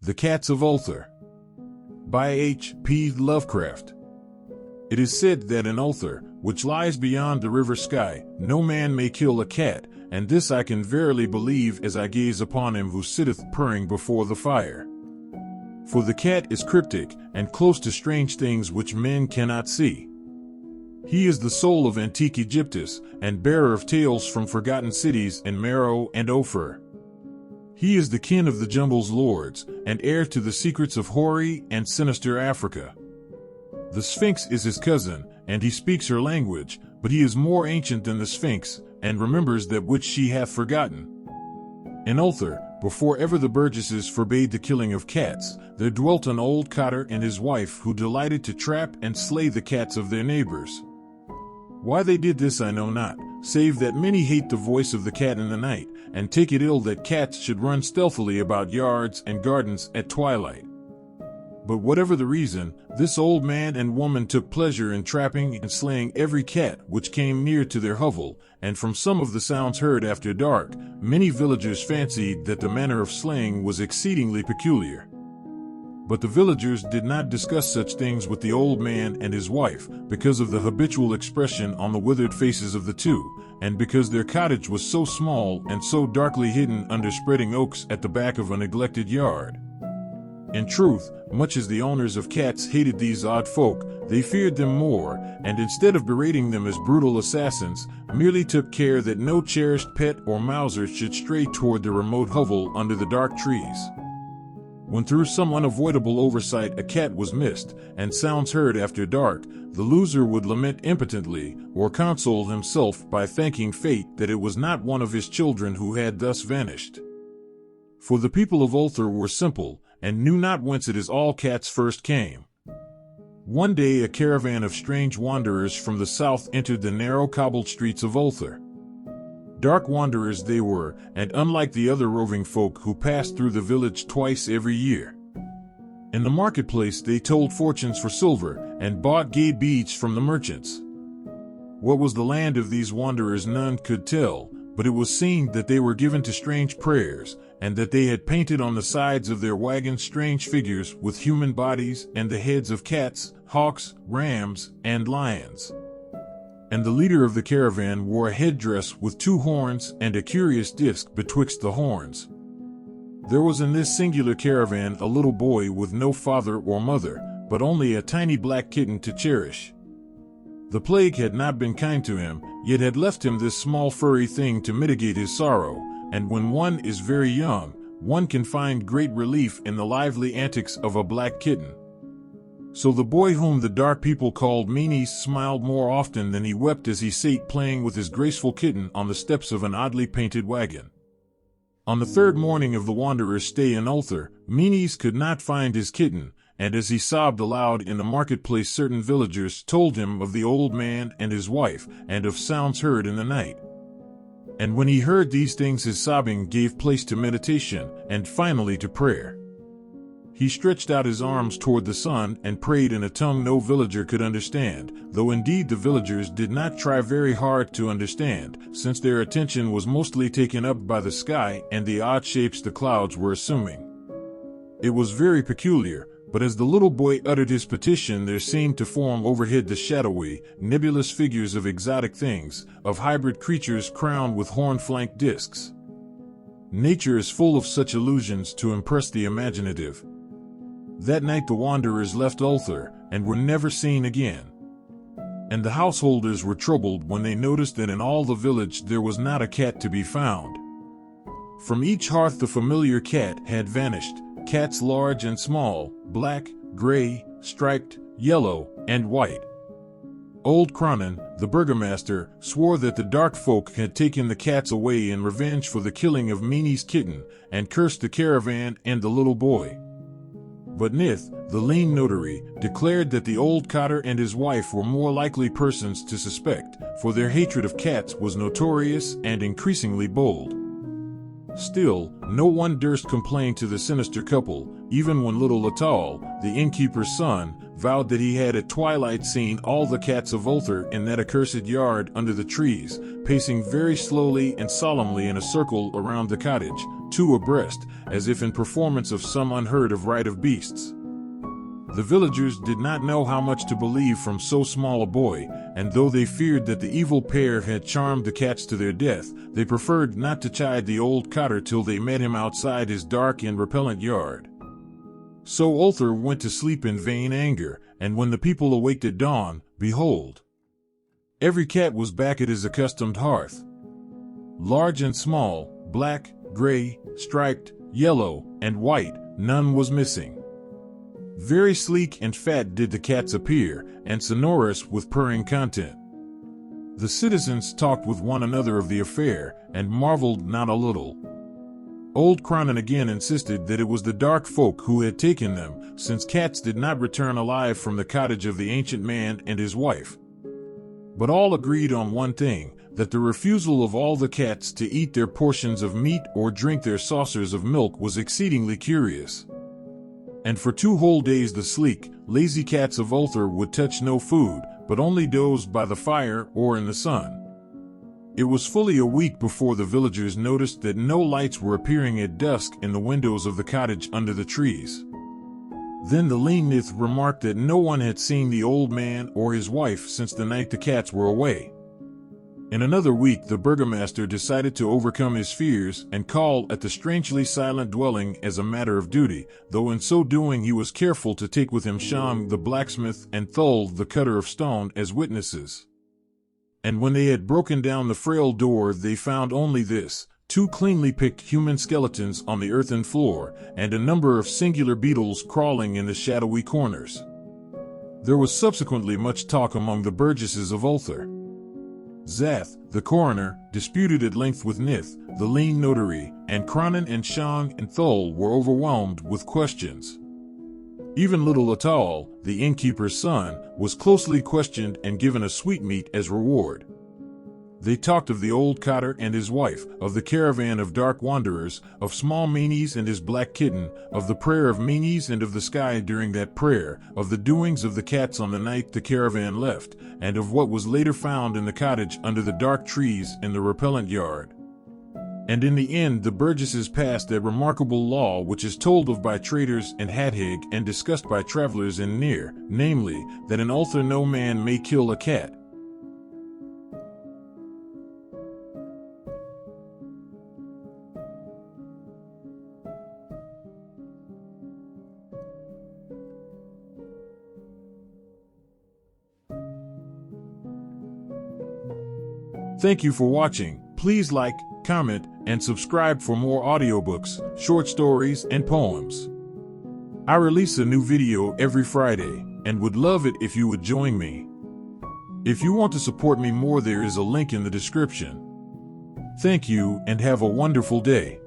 The Cats of Ulthar by H.P. Lovecraft. It is said that in Ulthar, which lies beyond the river sky, no man may kill a cat, and this I can verily believe as I gaze upon him who sitteth purring before the fire. For the cat is cryptic, and close to strange things which men cannot see. He is the soul of antique Egyptus, and bearer of tales from forgotten cities in Meroe and Ophir. He is the kin of the Jumble's lords, and heir to the secrets of hoary and sinister Africa. The Sphinx is his cousin, and he speaks her language, but he is more ancient than the Sphinx, and remembers that which she hath forgotten. In Ulthar, before ever the burgesses forbade the killing of cats, there dwelt an old cotter and his wife who delighted to trap and slay the cats of their neighbors. Why they did this I know not, save that many hate the voice of the cat in the night, and take it ill that cats should run stealthily about yards and gardens at twilight. But whatever the reason, this old man and woman took pleasure in trapping and slaying every cat which came near to their hovel, and from some of the sounds heard after dark, many villagers fancied that the manner of slaying was exceedingly peculiar. But the villagers did not discuss such things with the old man and his wife, because of the habitual expression on the withered faces of the two, and because their cottage was so small and so darkly hidden under spreading oaks at the back of a neglected yard. In truth, much as the owners of cats hated these odd folk, they feared them more, and instead of berating them as brutal assassins, merely took care that no cherished pet or mouser should stray toward their remote hovel under the dark trees. When through some unavoidable oversight a cat was missed, and sounds heard after dark, the loser would lament impotently, or console himself by thanking fate that it was not one of his children who had thus vanished. For the people of Ulthar were simple, and knew not whence it is all cats first came. One day a caravan of strange wanderers from the south entered the narrow cobbled streets of Ulthar. Dark wanderers they were, and unlike the other roving folk who passed through the village twice every year. In the marketplace they told fortunes for silver, and bought gay beads from the merchants. What was the land of these wanderers none could tell, but it was seen that they were given to strange prayers, and that they had painted on the sides of their wagons strange figures with human bodies and the heads of cats, hawks, rams, and lions. And the leader of the caravan wore a headdress with two horns and a curious disc betwixt the horns. There was in this singular caravan a little boy with no father or mother, but only a tiny black kitten to cherish. The plague had not been kind to him, yet had left him this small furry thing to mitigate his sorrow, and when one is very young, one can find great relief in the lively antics of a black kitten. So the boy whom the dark people called Meanies smiled more often than he wept as he sate playing with his graceful kitten on the steps of an oddly painted wagon. On the third morning of the wanderer's stay in Ulthar, Meanies could not find his kitten, and as he sobbed aloud in the marketplace certain villagers told him of the old man and his wife, and of sounds heard in the night. And when he heard these things his sobbing gave place to meditation, and finally to prayer. He stretched out his arms toward the sun and prayed in a tongue no villager could understand, though indeed the villagers did not try very hard to understand, since their attention was mostly taken up by the sky and the odd shapes the clouds were assuming. It was very peculiar, but as the little boy uttered his petition there seemed to form overhead the shadowy, nebulous figures of exotic things, of hybrid creatures crowned with horn-flanked discs. Nature is full of such illusions to impress the imaginative. That night the wanderers left Ulthar, and were never seen again. And the householders were troubled when they noticed that in all the village there was not a cat to be found. From each hearth the familiar cat had vanished, cats large and small, black, gray, striped, yellow, and white. Old Cronin, the burgomaster, swore that the dark folk had taken the cats away in revenge for the killing of Meanies' kitten, and cursed the caravan and the little boy. But Nith, the lean notary, declared that the old cotter and his wife were more likely persons to suspect, for their hatred of cats was notorious and increasingly bold. Still, no one durst complain to the sinister couple, even when little Latal, the innkeeper's son, vowed that he had at twilight seen all the cats of Ulthar in that accursed yard under the trees, pacing very slowly and solemnly in a circle around the cottage, two abreast, as if in performance of some unheard-of rite of beasts. The villagers did not know how much to believe from so small a boy, and though they feared that the evil pair had charmed the cats to their death, they preferred not to chide the old cotter till they met him outside his dark and repellent yard. So Ulthar went to sleep in vain anger, and when the people awaked at dawn, behold, every cat was back at his accustomed hearth. Large and small, black, gray, striped, yellow, and white, none was missing. Very sleek and fat did the cats appear, and sonorous with purring content. The citizens talked with one another of the affair, and marveled not a little. Old Cronin again insisted that it was the dark folk who had taken them, since cats did not return alive from the cottage of the ancient man and his wife. But all agreed on one thing, that the refusal of all the cats to eat their portions of meat or drink their saucers of milk was exceedingly curious. And for 2 whole days the sleek, lazy cats of Ulthar would touch no food, but only dozed by the fire or in the sun. It was fully a week before the villagers noticed that no lights were appearing at dusk in the windows of the cottage under the trees. Then the Linktr remarked that no one had seen the old man or his wife since the night the cats were away. In another week the burgomaster decided to overcome his fears and call at the strangely silent dwelling as a matter of duty, though in so doing he was careful to take with him Shang the blacksmith and Thul the cutter of stone as witnesses. And when they had broken down the frail door they found only this: 2 cleanly picked human skeletons on the earthen floor, and a number of singular beetles crawling in the shadowy corners. There was subsequently much talk among the burgesses of Ulthar. Zath, the coroner, disputed at length with Nith, the lean notary, and Cronin and Shang and Thul were overwhelmed with questions. Even little Atal, the innkeeper's son, was closely questioned and given a sweetmeat as reward. They talked of the old cotter and his wife, of the caravan of dark wanderers, of small Meanies and his black kitten, of the prayer of Meanies and of the sky during that prayer, of the doings of the cats on the night the caravan left, and of what was later found in the cottage under the dark trees in the repellent yard. And in the end the burgesses passed that remarkable law which is told of by traders in Hadhig and discussed by travelers in Near, namely, that in Ulthar no man may kill a cat. Thank you for watching. Please like, comment, and subscribe for more audiobooks, short stories, and poems. I release a new video every Friday, and would love it if you would join me. If you want to support me more, there is a link in the description. Thank you, and have a wonderful day.